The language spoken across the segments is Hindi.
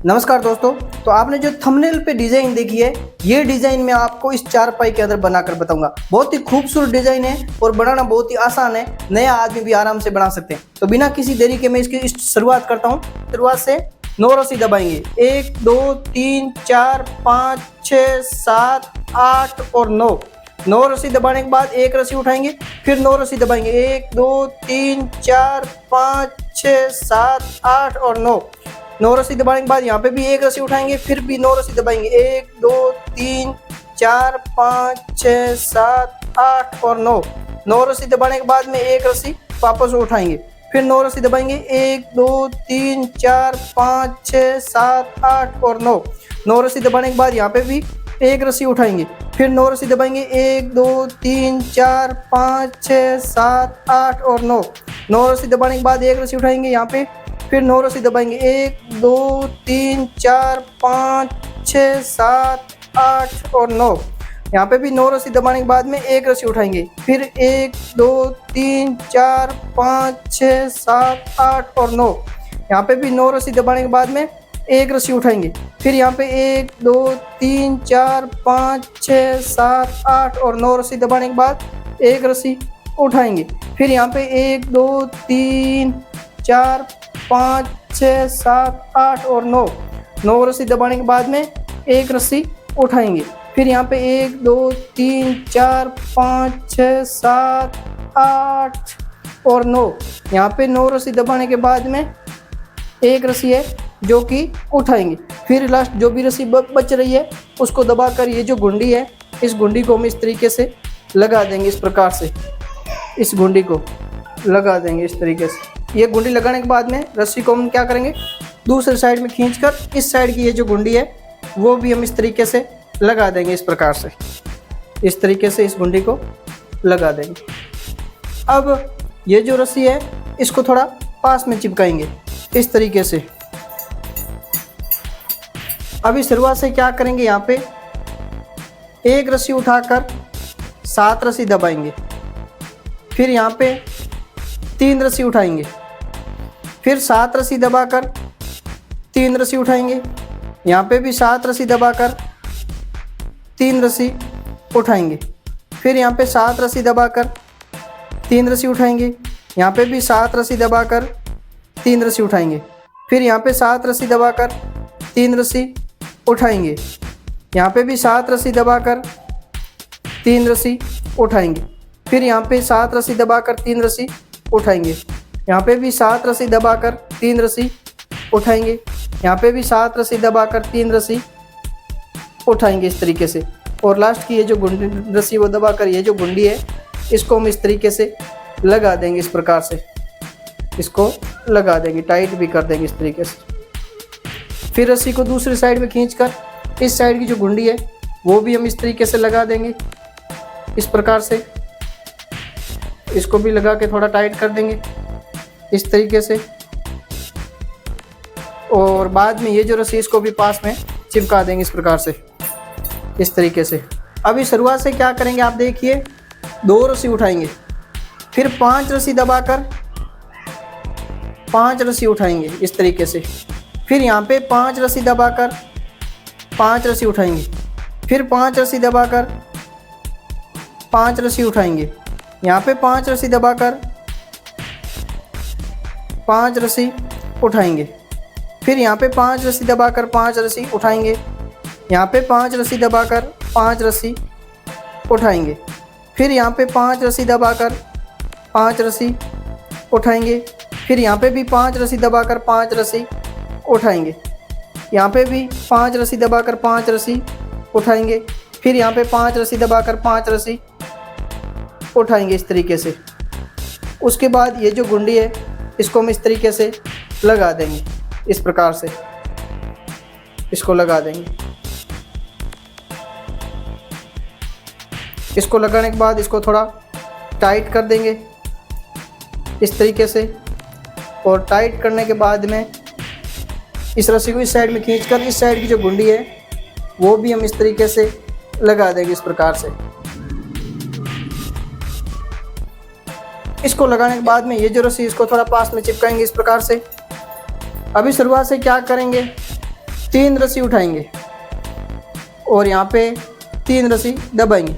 नमस्कार दोस्तों। तो आपने जो थंबनेल पे डिजाइन देखी है, ये डिजाइन मैं आपको इस चारपाई के अंदर बनाकर बताऊंगा। बहुत ही खूबसूरत डिजाइन है और बनाना बहुत ही आसान है, नया आदमी भी आराम से बना सकते हैं। तो बिना किसी देरी के मैं इसकी शुरुआत करता हूँ। शुरुआत से 9 रस्सी दबाएंगे, 1 2 3 4 5 6 7 8 और 9। 9 रस्सी दबाने के बाद एक रस्सी उठाएंगे, फिर 9 रस्सी दबाएंगे, 1 2 3 4 5 6 7 8 और 9। 9 रस्सी दबाने के बाद यहाँ पे भी एक रस्सी उठाएंगे, फिर भी 9 रस्सी दबाएंगे, 1 2 3 4 5 6 7 8 और 9। 9 रस्सी दबाने के बाद में एक रस्सी वापस उठाएंगे, फिर 9 रस्सी दबाएंगे, 1 2 3 4 5 6 7 8 और 9। 9 रस्सी दबाने के बाद यहाँ पे भी एक रस्सी उठाएंगे, फिर 9 रस्सी दबाएंगे, 1 2 3 4 5 6 7 8 और 9। 9 रस्सी दबाने के बाद एक रस्सी उठाएंगे यहाँ पे, फिर 9 रस्सी दबाएंगे, 1 2 3 4 5 6 7 8 और 9। यहाँ पे भी 9 रस्सी दबाने के बाद में एक रस्सी उठाएंगे, फिर 1 2 3 4 5 6 7 8 और 9। यहाँ पे भी 9 रस्सी दबाने के बाद में एक रस्सी उठाएंगे, फिर यहाँ पे 1 2 3 4 5 6 7 8 और 9 रस्सी दबाने के बाद एक रस्सी उठाएंगे, फिर यहाँ पे 1 2 3 4 5 6 7 8 और 9। 9 रस्सी दबाने के बाद में एक रस्सी उठाएंगे, फिर यहाँ पे 1 2 3 4 5 6 7 8 और 9। यहाँ पे 9 रस्सी दबाने के बाद में एक रस्सी है जो कि उठाएंगे, फिर लास्ट जो भी रस्सी बच रही है उसको दबाकर ये जो गुंडी है, इस गुंडी को हम इस तरीके से लगा देंगे। इस प्रकार से इस गुंडी को लगा देंगे इस तरीके से। ये गुंडी लगाने के बाद में रस्सी को हम क्या करेंगे, दूसरे साइड में खींचकर इस साइड की ये जो गुंडी है वो भी हम इस तरीके से लगा देंगे। इस प्रकार से इस तरीके से इस गुंडी को लगा देंगे। अब ये जो रस्सी है इसको थोड़ा पास में चिपकाएंगे इस तरीके से। अभी शुरुआत से क्या करेंगे, यहाँ पे एक रस्सी उठाकर 7 रस्सी दबाएंगे, फिर यहाँ पे 3 रस्सी उठाएंगे, फिर 7 रस्सी दबाकर 3 रस्सी उठाएंगे, यहाँ पे भी 7 रस्सी दबाकर 3 रस्सी उठाएंगे, फिर यहाँ पे 7 रस्सी दबाकर 3 रस्सी उठाएंगे, यहाँ पे भी 7 रस्सी दबाकर 3 रस्सी उठाएंगे, फिर यहाँ पे 7 रस्सी दबाकर 3 रस्सी उठाएंगे, यहाँ पे भी 7 रस्सी दबाकर 3 रस्सी उठाएंगे, फिर यहाँ पे 7 रस्सी दबाकर 3 रस्सी उठाएंगे, यहाँ पे भी 7 रस्सी दबाकर 3 रस्सी उठाएंगे, यहाँ पे भी 7 रस्सी दबाकर 3 रस्सी उठाएंगे इस तरीके से। और लास्ट की ये जो गुंडी रस्सी वो दबाकर ये जो गुंडी है इसको हम इस तरीके से लगा देंगे। इस प्रकार से इसको लगा देंगे, टाइट भी कर देंगे इस तरीके से। फिर रस्सी को दूसरी साइड में खींचकर इस साइड की जो गुंडी है वो भी हम इस तरीके से लगा देंगे इस प्रकार से। इसको भी लगा के थोड़ा टाइट कर देंगे इस तरीके से। और बाद में ये जो रस्सी इसको भी पास में चिपका देंगे इस प्रकार से इस तरीके से। अभी शुरुआत से क्या करेंगे आप देखिए, 2 रस्सी उठाएंगे, फिर 5 रस्सी दबाकर 5 रस्सी उठाएंगे इस तरीके से, फिर यहाँ पे 5 रस्सी दबाकर 5 रस्सी उठाएंगे, फिर 5 रस्सी दबाकर 5 रस्सी उठाएंगे, यहाँ पे 5 रस्सी दबाकर 5 रस्सी उठाएंगे, फिर यहाँ पे 5 रस्सी दबाकर 5 रस्सी उठाएंगे, यहाँ पे 5 रस्सी दबाकर 5 रस्सी उठाएंगे, फिर यहाँ पे 5 रस्सी दबाकर 5 रस्सी उठाएंगे, फिर यहाँ पे भी 5 रस्सी दबाकर 5 रस्सी उठाएंगे, यहाँ पे भी 5 रस्सी दबाकर 5 रस्सी उठाएंगे, फिर यहाँ पे 5 रस्सी दबाकर 5 रस्सी उठाएंगे इस तरीके से। उसके बाद ये जो गुंडी है इसको हम इस तरीके से लगा देंगे इस प्रकार से, इसको लगा देंगे। इसको लगाने के बाद इसको थोड़ा टाइट कर देंगे इस तरीके से। और टाइट करने के बाद में इस रस्सी को इस साइड में खींचकर इस साइड की जो गुंडी है वो भी हम इस तरीके से लगा देंगे इस प्रकार से। इसको लगाने के बाद में ये जो रस्सी इसको थोड़ा पास में चिपकाएंगे इस प्रकार से। अभी शुरुआत से क्या करेंगे, 3 रस्सी उठाएंगे और यहाँ पे 3 रस्सी दबाएंगे।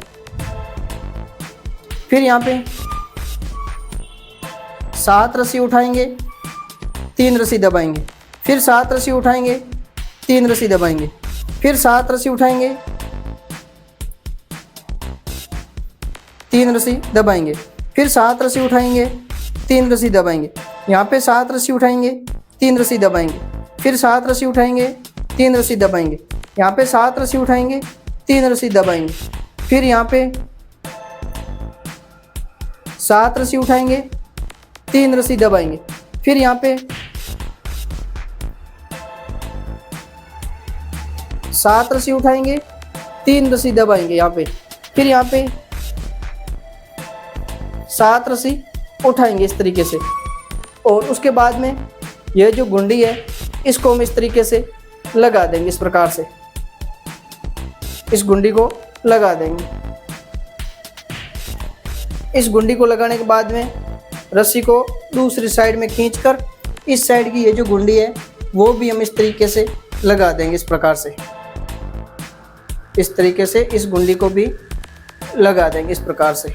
फिर यहाँ पे 7 रस्सी उठाएंगे, 3 रस्सी दबाएंगे। फिर 7 रस्सी उठाएंगे, 3 रस्सी दबाएंगे। फिर 7 रस्सी उठाएंगे, 3 रस्सी दबाएंगे। फिर 7 रस्सी उठाएंगे, 3 रस्सी दबाएंगे। यहाँ पे 7 रस्सी उठाएंगे, 3 रस्सी दबाएंगे। फिर 7 रस्सी उठाएंगे, 3 रस्सी दबाएंगे। यहाँ पे 7 रस्सी उठाएंगे, 3 रस्सी दबाएंगे। फिर यहाँ पे 7 रस्सी उठाएंगे, 3 रस्सी दबाएंगे। फिर यहाँ पे 7 रस्सी उठाएंगे, 3 रस्सी दबाएंगे यहाँ पे। फिर यहाँ पे 7 रस्सी उठाएंगे इस तरीके से। और उसके बाद में ये जो गुंडी है इसको हम इस तरीके से लगा देंगे, इस प्रकार से इस गुंडी को लगा देंगे। इस गुंडी को लगाने के बाद में रस्सी को दूसरी साइड में खींचकर इस साइड की ये जो गुंडी है वो भी हम इस तरीके से लगा देंगे, इस प्रकार से। इस तरीके से इस गुंडी को भी लगा देंगे इस प्रकार से।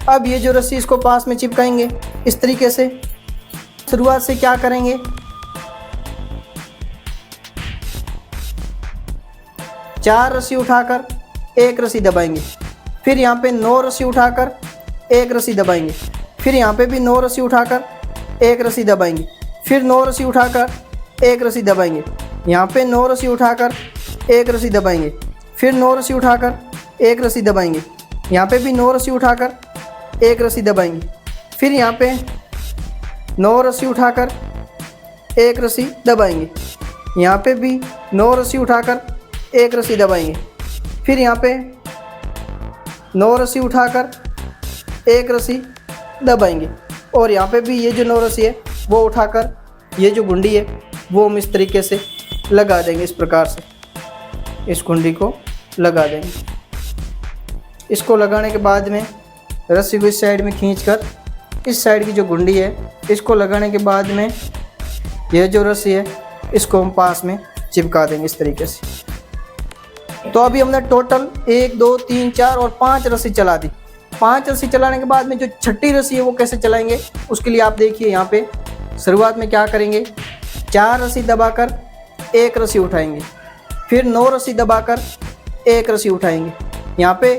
अब ये जो रस्सी इसको पास में चिपकाएंगे इस तरीके से। शुरुआत से क्या करेंगे, 4 रस्सी उठाकर 1 रस्सी दबाएंगे। फिर यहाँ पे 9 रस्सी उठाकर 1 रस्सी दबाएंगे। फिर यहाँ पे भी 9 रस्सी उठाकर 1 रस्सी दबाएंगे। फिर 9 रस्सी उठाकर 1 रस्सी दबाएंगे। यहाँ पे 9 रस्सी उठाकर 1 रस्सी दबाएंगे। फिर 9 रस्सी उठाकर 1 रस्सी दबाएंगे। यहाँ पे भी 9 रस्सी उठाकर 1 रस्सी दबाएंगे। फिर यहाँ पे 9 रस्सी उठाकर 1 रस्सी दबाएंगे। यहाँ पे भी 9 रस्सी उठाकर 1 रस्सी दबाएंगे। फिर यहाँ पे 9 रस्सी उठाकर 1 रस्सी दबाएंगे। और यहाँ पे भी ये जो 9 रस्सी है वो उठाकर ये जो गुंडी है वो हम इस तरीके से लगा देंगे, इस प्रकार से इस गुंडी को लगा देंगे। इसको लगाने के बाद में रस्सी को इस साइड में खींचकर इस साइड की जो गुंडी है इसको लगाने के बाद में ये जो रस्सी है इसको हम पास में चिपका देंगे इस तरीके से। तो अभी हमने टोटल 1 2 3 4 और 5 रस्सी चला दी। 5 रस्सी चलाने के बाद में जो छठी रस्सी है वो कैसे चलाएंगे उसके लिए आप देखिए यहाँ पे शुरुआत में क्या करेंगे, 4 रस्सी दबाकर 1 रस्सी उठाएंगे। फिर 9 रस्सी दबाकर 1 रस्सी उठाएंगे। यहाँ पे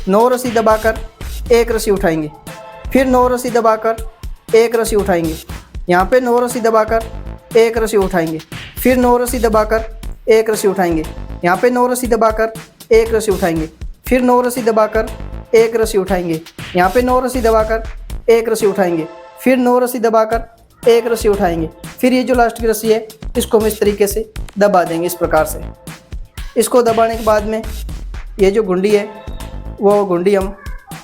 9 रस्सी दबाकर 1 रस्सी उठाएंगे। फिर 9 रस्सी दबाकर 1 रस्सी उठाएंगे। यहाँ पे 9 रस्सी दबाकर 1 रस्सी उठाएंगे। फिर 9 रस्सी दबाकर 1 रस्सी उठाएंगे। यहाँ पे 9 रस्सी दबाकर 1 रस्सी उठाएंगे। फिर 9 रस्सी दबाकर 1 रस्सी उठाएंगे। यहाँ पे 9 रस्सी दबाकर 1 रस्सी उठाएंगे। फिर 9 रस्सी दबाकर 1 रस्सी उठाएंगे। फिर ये जो लास्ट की रस्सी है इसको हम इस तरीके से दबा देंगे, इस प्रकार से। इसको दबाने के बाद में ये जो गुंडी है वो गुंडी हम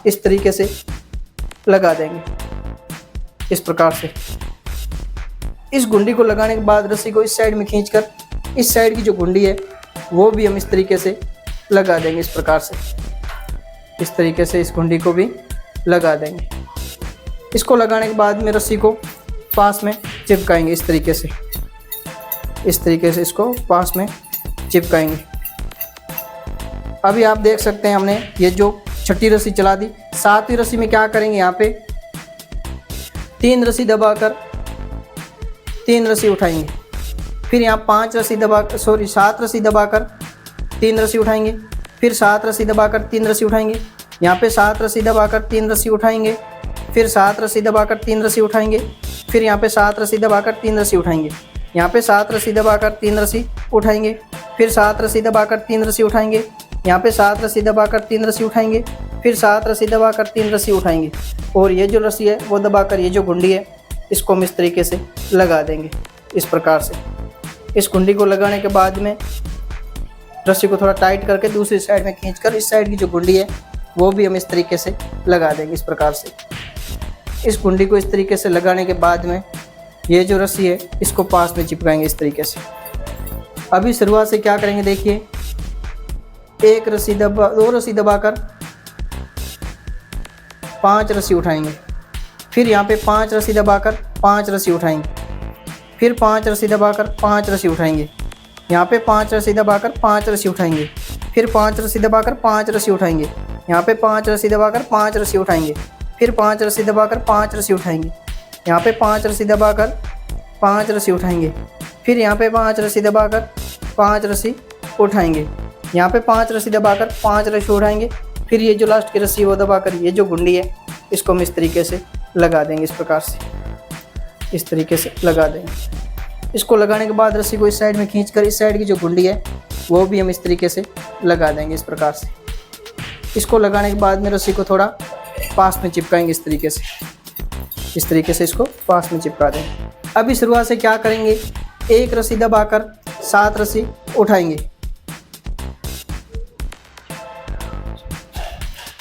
इस तरीके से लगा देंगे, इस प्रकार से। इस गुंडी को लगाने के बाद रस्सी को इस साइड में खींचकर इस साइड की जो गुंडी है वो भी हम इस तरीके से लगा देंगे, इस प्रकार से। इस तरीके से इस गुंडी को भी लगा देंगे। इसको लगाने के बाद में रस्सी को पास में चिपकाएंगे इस तरीके से। इस तरीके से इसको पास में चिपकाएंगे। अभी आप देख सकते हैं हमने ये जो छठी रस्सी चला दी। 7वीं रस्सी में क्या करेंगे, यहाँ पे 3 रस्सी दबाकर 3 रस्सी उठाएंगे। फिर यहाँ 7 रस्सी दबाकर 3 रस्सी उठाएंगे। फिर 7 रस्सी दबाकर 3 रस्सी उठाएंगे। यहाँ पे 7 रस्सी दबाकर 3 रस्सी उठाएंगे। फिर 7 रस्सी दबाकर 3 रस्सी उठाएंगे। फिर यहाँ पे 7 रस्सी दबाकर 3 रस्सी उठाएंगे। यहाँ पे 7 रस्सी दबाकर 3 रस्सी उठाएंगे। फिर 7 रस्सी दबाकर 3 रस्सी उठाएंगे। यहाँ पे 7 रस्सी दबाकर 3 रस्सी उठाएंगे। फिर 7 रस्सी दबाकर 3 रस्सी उठाएंगे। और ये जो रस्सी है वो दबाकर ये जो गुंडी है इसको हम इस तरीके से लगा देंगे, इस प्रकार से। इस गुंडी को लगाने के बाद में रस्सी को थोड़ा टाइट करके दूसरी साइड में खींचकर इस साइड की जो गुंडी है वो भी हम इस तरीके से लगा देंगे, इस प्रकार से। इस गुंडी को इस तरीके से लगाने के बाद में ये जो रस्सी है इसको पास में चिपकाएंगे इस तरीके से। अभी शुरुआत से क्या करेंगे, देखिए 2 रस्सी दबाकर 5 रस्सी उठाएंगे। फिर यहाँ पे 5 रस्सी दबाकर 5 रस्सी उठाएंगे। फिर 5 रस्सी दबाकर 5 रस्सी उठाएंगे। यहाँ पे 5 रस्सी दबाकर 5 रस्सी उठाएंगे, फिर 5 रस्सी दबाकर 5 रस्सी उठाएंगे, यहाँ पे 5 रस्सी दबाकर 5 रस्सी उठाएंगे, फिर 5 रस्सी दबाकर 5 रस्सी उठाएंगे, यहाँ पे 5 रस्सी दबाकर 5 रस्सी उठाएंगे, फिर यहाँ पे 5 रस्सी दबाकर 5 रस्सी उठाएंगे, यहाँ पे 5 रस्सी दबाकर 5 रस्सी उठाएंगे, फिर ये जो लास्ट की रस्सी वो दबाकर ये जो गुंडी है इसको हम इस तरीके से लगा देंगे, इस प्रकार से इस तरीके से लगा देंगे। इसको लगाने के बाद रस्सी को इस साइड में खींचकर इस साइड की जो गुंडी है वो भी हम इस तरीके से लगा देंगे, इस प्रकार से। इसको लगाने के बाद में रस्सी को थोड़ा पास में चिपकाएंगे, इस तरीके से इसको पास में चिपका देंगे। अभी शुरुआत से क्या करेंगे, एक रस्सी दबाकर 7 रस्सी उठाएंगे,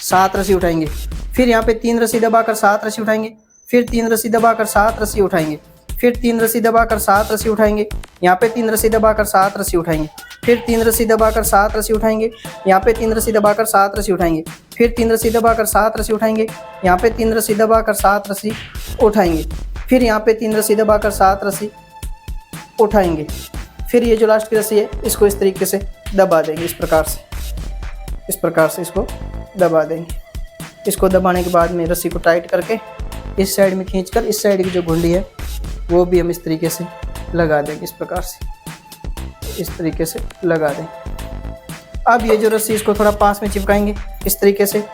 7 रस्सी उठाएंगे, फिर यहाँ पे 3 रस्सी दबाकर 7 रस्सी उठाएंगे, फिर 3 रस्सी दबाकर 7 रस्सी उठाएंगे, फिर 3 रस्सी दबाकर 7 रस्सी उठाएंगे, यहाँ पे 3 रस्सी दबाकर 7 रस्सी उठाएंगे, फिर 3 रस्सी दबाकर 7 रस्सी उठाएंगे, यहाँ पे 3 रस्सी दबाकर 7 रस्सी उठाएंगे, फिर 3 रस्सी दबाकर 7 रस्सी उठाएंगे, यहाँ पे 3 रस्सी दबाकर 7 रस्सी उठाएंगे, फिर यहाँ पे 3 रस्सी दबाकर 7 रस्सी उठाएंगे, फिर ये जो लास्ट की रस्सी है इसको इस तरीके से दबा देंगे, इस प्रकार से इसको दबा देंगे। इसको दबाने के बाद में रस्सी को टाइट करके इस साइड में खींचकर इस साइड की जो गुंडी है वो भी हम इस तरीके से लगा देंगे, इस प्रकार से इस तरीके से लगा देंगे। अब ये जो रस्सी इसको थोड़ा पास में चिपकाएंगे इस तरीके से।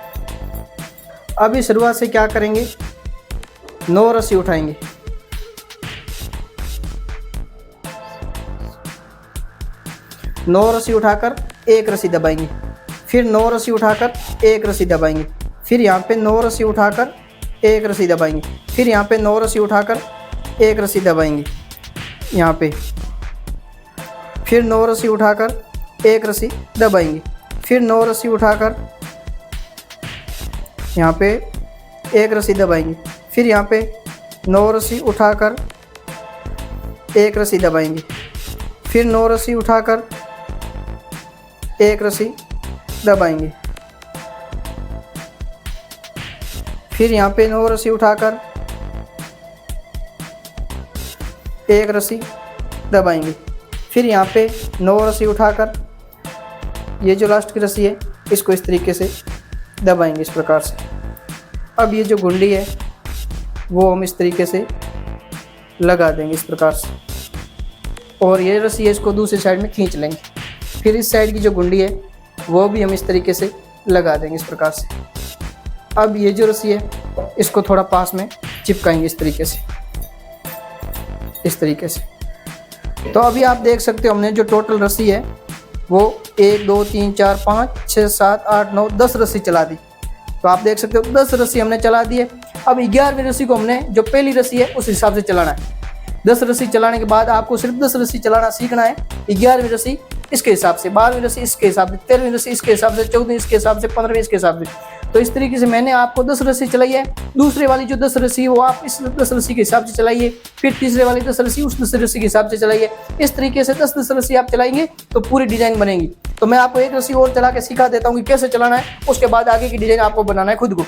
अभी शुरुआत से क्या करेंगे, 9 रस्सी उठाएंगे, 9 रस्सी उठाकर एक रस्सी दबाएंगे, फिर 9 रस्सी उठाकर एक रस्सी दबाएंगे, फिर यहाँ पे 9 रस्सी उठाकर एक रस्सी दबाएंगे, फिर यहाँ पे 9 रस्सी उठाकर एक रस्सी दबाएंगे, यहाँ पे फिर 9 रस्सी उठाकर एक रस्सी दबाएंगे, फिर 9 रस्सी उठाकर यहाँ पे एक रस्सी दबाएंगे, फिर यहाँ पे 9 रस्सी उठाकर एक रस्सी दबाएंगे, फिर 9 रस्सी उठाकर एक रस्सी दबाएंगे, फिर यहाँ पे 9 रस्सी उठाकर एक रस्सी दबाएंगे, फिर यहाँ पे 9 रस्सी उठाकर ये जो लास्ट की रस्सी है इसको इस तरीके से दबाएंगे, इस प्रकार से। अब ये जो गुंडी है वो हम इस तरीके से लगा देंगे, इस प्रकार से, और ये रस्सी है इसको दूसरी साइड में खींच लेंगे, फिर इस साइड की जो गुंडी है वो भी हम इस तरीके से लगा देंगे, इस प्रकार से। अब ये जो रस्सी है इसको थोड़ा पास में चिपकाएंगे, इस तरीके से। तो अभी आप देख सकते हो हमने जो टोटल रस्सी है वो 1 2 3 4 5 6 7 8 9 10 रस्सी चला दी। तो आप देख सकते हो 10 रस्सी हमने चला दी है। अब 11वीं रस्सी को हमने जो पहली रस्सी है उस हिसाब से चलाना है। 10 रस्सी चलाने के बाद आपको सिर्फ 10 रस्सी चलाना सीखना है। 11वीं रस्सी इसके हिसाब से, 12वीं रस्सी इसके हिसाब से, 13वीं रस्सी इसके हिसाब से, 14वीं इसके हिसाब से, 15वीं इसके हिसाब से। तो इस तरीके से मैंने आपको 10 रस्सी चलाई है। दूसरे वाली जो 10 रस्सी है वो आप इस 10 रस्सी के हिसाब से चलाइए, फिर तीसरे वाली 10 रस्सी उस 10 रस्सी के हिसाब से चलाइए। इस तरीके से 10-10 रस्सी आप चलाएंगे तो पूरी डिजाइन बनेगी। तो मैं आपको एक रस्सी और चला के सिखा देता हूँ कि कैसे चलाना है, उसके बाद आगे की डिजाइन आपको बनाना है खुद को।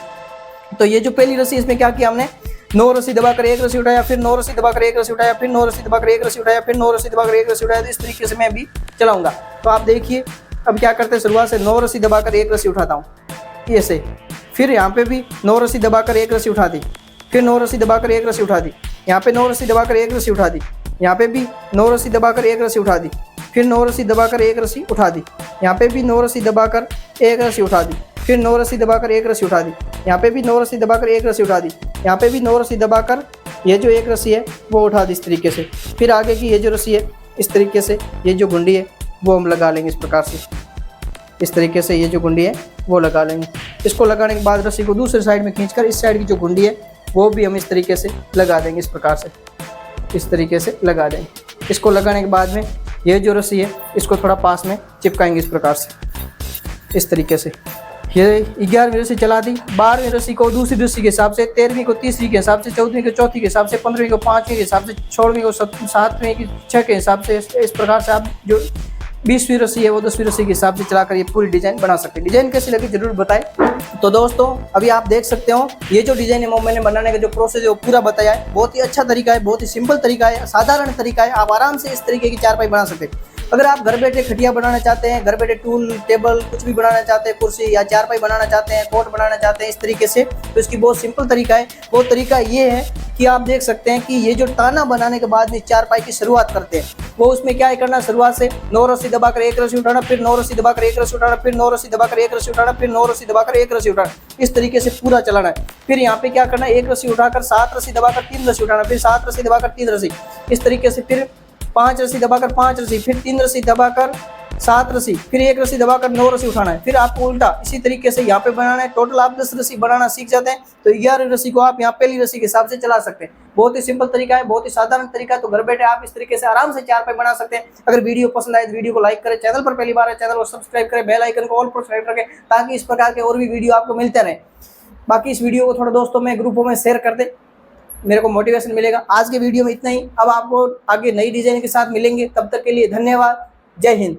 तो ये जो पहली रस्सी, इसमें क्या किया हमने, 9 रस्सी दबाकर एक रस्सी उठाया, फिर 9 रस्सी दबाकर एक रस्सी उठाया, फिर 9 रस्सी दबाकर एक रस्सी उठाया, फिर 9 रस्सी दबाकर एक रस्सी उठाया। तो इस तरीके से मैं भी चलाऊंगा। तो आप देखिए अब क्या करते हैं, शुरुआत से 9 रस्सी दबाकर एक रस्सी उठाता हूँ ऐसे, फिर यहाँ पे भी 9 रस्सी दबाकर एक रस्सी उठा दी, फिर 9 रस्सी दबाकर एक रस्सी उठा दी, यहाँ पे 9 रस्सी दबाकर एक रस्सी उठा दी, यहाँ पे भी 9 रस्सी दबाकर एक रस्सी उठा दी, फिर 9 रस्सी दबाकर एक रस्सी उठा दी, यहाँ पे भी 9 रस्सी दबाकर एक रस्सी उठा दी, फिर 9 रस्सी दबाकर एक रस्सी उठा दी, यहाँ पे भी 9 रस्सी दबाकर एक रस्सी उठा दी, यहाँ पे भी 9 रस्सी दबाकर ये जो एक रस्सी है वो उठा दी इस तरीके से। फिर आगे की ये जो रस्सी है इस तरीके से, ये जो गुंडी है वो हम लगा लेंगे इस प्रकार से। इस तरीके से ये जो गुंडी है वो लगा लेंगे। इसको लगाने के बाद रस्सी को दूसरी साइड में खींचकर इस साइड की जो गुंडी है वो भी हम इस तरीके से लगा देंगे, इस प्रकार से, इस तरीके से लगा देंगे। इसको लगाने के बाद में ये जो रस्सी है इसको थोड़ा पास में चिपकाएंगे इस प्रकार से, इस तरीके से। ये 11वीं रस्सी चला दी। 12वीं रस्सी को दूसरी रस्सी के हिसाब से, 13वीं को तीसरी के हिसाब से, 14वीं को चौथी के हिसाब से, 15वीं को 5वीं के हिसाब से, 16वीं को 7वीं की 6 के हिसाब से। इस प्रकार से आप जो 20वीं रस्सी है वो 10वीं रस्सी के हिसाब से चलाकर ये पूरी डिजाइन बना सकते हैं। डिजाइन कैसी लगी जरूर बताएं। तो दोस्तों अभी आप देख सकते हो ये जो डिजाइन है वो मैंने बनाने का जो प्रोसेस है वो पूरा बताया है। बहुत ही अच्छा तरीका है, बहुत ही सिंपल तरीका है, साधारण तरीका है। आप आराम से इस तरीके की चारपाई बना सकते हैं। अगर आप घर बैठे खटिया बनाना चाहते हैं, घर बैठे टूल टेबल कुछ भी बनाना चाहते हैं, कुर्सी या चारपाई बनाना चाहते हैं, कोट बनाना चाहते हैं इस तरीके से, तो इसकी बहुत सिंपल तरीका है। वो तरीका ये है कि आप देख सकते हैं कि ये जो ताना बनाने के बाद में चारपाई की शुरुआत करते हैं, वो उसमें क्या है करना, शुरुआत से 9 रस्सी दबाकर 1 रस्सी उठाना, फिर 9 रस्सी दबाकर 1 रस्सी उठाना, फिर 9 रस्सी दबाकर 1 रस्सी उठाना, फिर 9 रस्सी दबाकर 1 रस्सी उठाना, इस तरीके से पूरा चलाना है। फिर यहाँ पे क्या करना है, 1 रस्सी उठाकर 7 रस्सी दबाकर 3 रस्सी उठाना, फिर 7 रस्सी दबाकर 3 रस्सी, इस तरीके से फिर 5 रस्सी दबाकर 5 रस्सी, फिर 3 रस्सी दबाकर 7 रस्सी, फिर 1 रस्सी दबाकर 9 रस्सी उठाना है। फिर आपको उल्टा इसी तरीके से यहाँ पे बनाना है। टोटल आप 10 रस्सी बनाना सीख जाते हैं तो 11 रस्सी को आप यहाँ पहली रस्सी के हिसाब से चला सकते हैं। बहुत ही सिंपल तरीका है, बहुत ही साधारण तरीका है। तो घर बैठे आप इस तरीके से आराम से चारपाई बना सकते हैं। अगर वीडियो पसंद आए तो वीडियो को लाइक करें, चैनल पर पहली बार है चैनल को सब्सक्राइब करें, बेल आइकन को ऑल पर सेलेक्ट रखें ताकि इस प्रकार के और भी वीडियो आपको मिलते रहें। बाकी इस वीडियो को थोड़ा दोस्तों में ग्रुपों में शेयर कर दें, मेरे को मोटिवेशन मिलेगा। आज के वीडियो में इतना ही। अब आपको आगे नई डिजाइन के साथ मिलेंगे, तब तक के लिए धन्यवाद। जय हिंद।